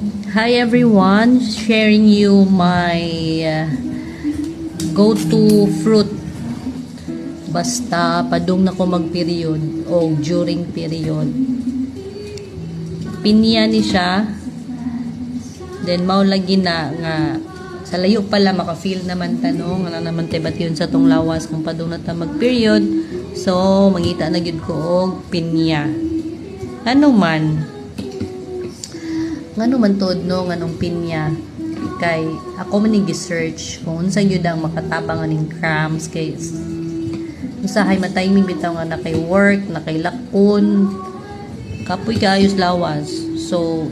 Hi everyone, sharing you my go-to fruit basta padung na ko mag-period o during period. Pinya ni siya, then maulagi na nga sa layo pala maka-feel naman tanong nga naman tibat yun sa tong lawas kung padung na ta mag-period. So mangita na gyud ko og pinya. Ano man tod no nganong pinya kay ako man ning gi-search kung unsa gyud ang makatabang aning cramps kay usahay mataymi bitaw nga na kay work na kay lakon kapoy kaayos lawas. So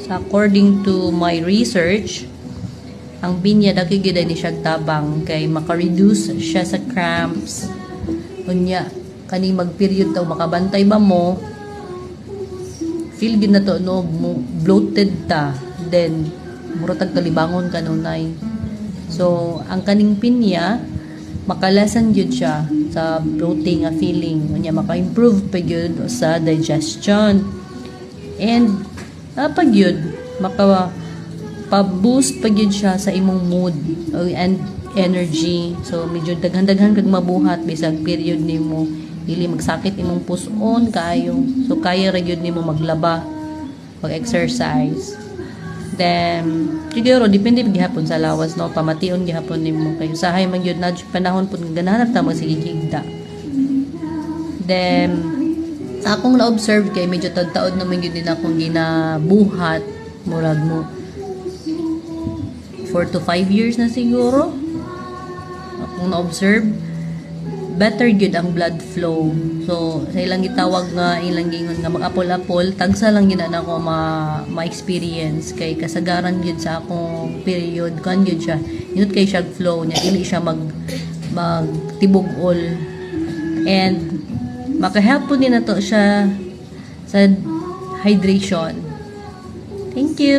according to my research ang pinya daki gyud ni siya tabang kay maka-reduce siya sa cramps unya kani mag-period taw makabantay ba mo feel gid na to no bloated ta then mura tag kalibangon kanunay. So ang kaning pinya makalasan gyud siya sa bloating a feeling unya maka-improve pa gyud sa digestion and pag gyud maka pa-boost pa gyud siya sa imong mood and energy. So medyo daghan-daghan kag mabuhat bisag period nimo dili magsakit imong puson kaayo. So kaya ra gyud nimo maglaba, mag-exercise. Then siguro depende gihapon sa lawas no, pamation gihapon nimo kay usahay man gyud na panahon pud ganahan ta magsigigda. Then akong na-observe kay medyo taud-taod naman gyud din akong ginabuhat murag mo 4 to 5 years na siguro akong na-observe better gyud ang blood flow. So sa ilang gitawag nga ilang gingon nga mag-apol-apol tagsa lang gyud na ako ma-experience kay kasagaran gyud sa akong period kan gyud siya inut kay siya flow nya dili siya magtibog-ol and maka-help po din nato siya sa hydration. Thank you.